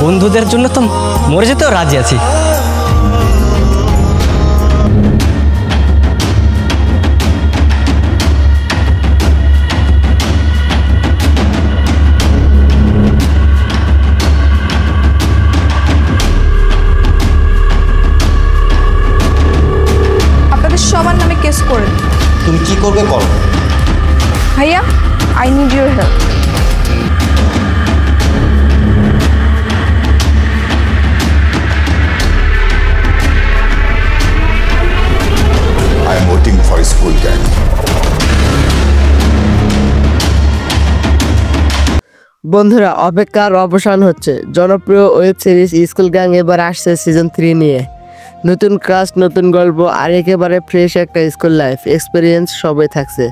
বন্ধুদের জন্য তো মরে যেতেও রাজি আছি। আপনাদের সবার নামে কেস করে। তুমি কি করবে করো। ভাইয়া, I need your help. I am voting for School Gang. বন্ধুরা, অপেক্ষার অবসান হচ্ছে। জনপ্রিয় ওয়েব সিরিজ স্কুল গ্যাং এবার আসছে সিজন 3 নিয়ে। নতুন কাস্ট, নতুন গল্প আর একেবারে ফ্রেশ একটা স্কুল লাইফ এক্সপিরিয়েন্স সবই থাকছে।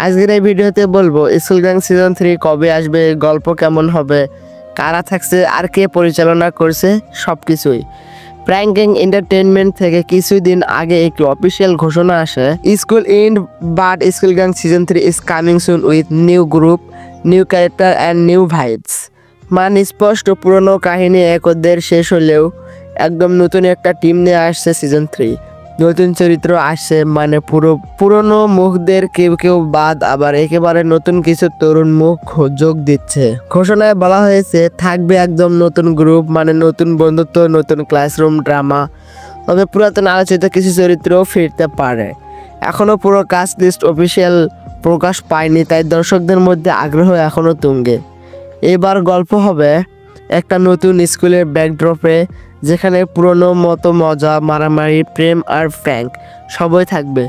আজকের এই ভিডিওতে বলবো স্কুল গ্যাং সিজন 3 কবে আসবে, গল্প কেমন হবে, কারা থাকছে আর কে পরিচালনা করছে, সব কিছুই। প্র্যাঙ্ক গ্যাং এন্টারটেইনমেন্ট থেকে কিছুদিন আগে একটি অফিসিয়াল ঘোষণা আসে, school and but school gang season 3 is coming soon with new group, new character and new vibes. মানে স্পষ্ট, পুরনো কাহিনী একদের শেষ হলেও একদম নতুন একটা টিম নিয়ে আসছে সিজন 3। নতুন চরিত্র আসছে, মানে পুরনো মুখদের কেউ কেউ বাদ, আবার একেবারে নতুন কিছু তরুণ মুখ যোগ দিচ্ছে। ঘোষণায় বলা হয়েছে থাকবে একদম নতুন গ্রুপ, মানে নতুন বন্ধুত্ব, নতুন ক্লাসরুম ড্রামা। তবে পুরাতন আলোচিত কিছু চরিত্রও ফিরতে পারে। এখনও পুরো কাস্ট লিস্ট অফিসিয়াল প্রকাশ পায়নি, তাই দর্শকদের মধ্যে আগ্রহ এখনও তুঙ্গে। এবার গল্প হবে একটা নতুন স্কুলের ব্যাকড্রপে, যেখানে পুরনো মতো মজা, মারামারি, প্রেম আর প্র্যাঙ্ক সবই থাকবে।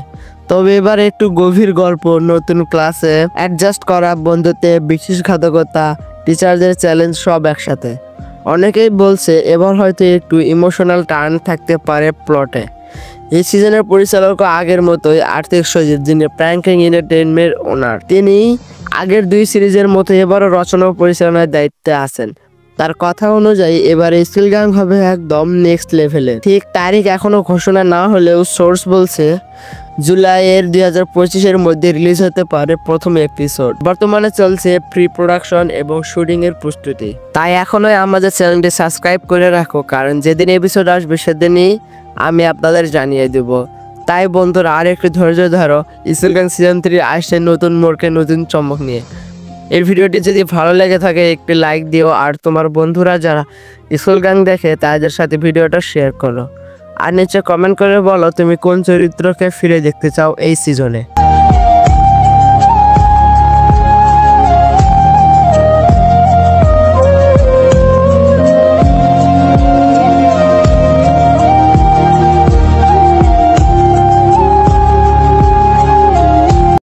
তবে এবার একটু গভীর গল্প, নতুন ক্লাসে অ্যাডজাস্ট করা, বন্ধুত্বে বিশ্বাসঘাতকতা, টিচারদের চ্যালেঞ্জ সব একসাথে। অনেকেই বলছে এবার হয়তো একটু ইমোশনাল টার্ন থাকতে পারে প্লটে। এই সিজনের পরিচালক আগের মতোই আর্থিক সজিত, যিনি প্র্যাঙ্ক গ্যাং এন্টারটেইনমেন্টের ওনার। তিনি আগের 2 সিরিজের মতো এবারও রচনা ও পরিচালনার দায়িত্বে আছেন। তার কথা অনুযায়ী এবার স্কুল গ্যাং হবে একদম নেক্সট লেভেলে। ঠিক তারিখ এখনো ঘোষণা না হলেও সোর্স বলছে জুলাইয়ের 2025-এর মধ্যে রিলিজ হতে পারে প্রথম এপিসোড। বর্তমানে চলছে প্রি প্রোডাকশন এবং শুটিং এর প্রস্তুতি। তাই এখনোই আমাদের চ্যানেলটি সাবস্ক্রাইব করে রাখো, কারণ যেদিন এপিসোড আসবে সেদিনই আমি আপনাদের জানিয়ে দেব। তাই বন্ধুরা, আর একটু ধৈর্য ধরো, স্কুল গ্যাং সিজন 3 আসছে নতুন মোড়কে, নতুন চমক নিয়ে। এই ভিডিওটি যদি ভালো লেগে থাকে একটি লাইক দিও, আর তোমার বন্ধুরা যারা স্কুল গ্যাং দেখে তাদের সাথে ভিডিওটা শেয়ার করো। আর নিচে কমেন্ট করে বলো তুমি কোন চরিত্রকে ফিরে দেখতে চাও এই সিজনে।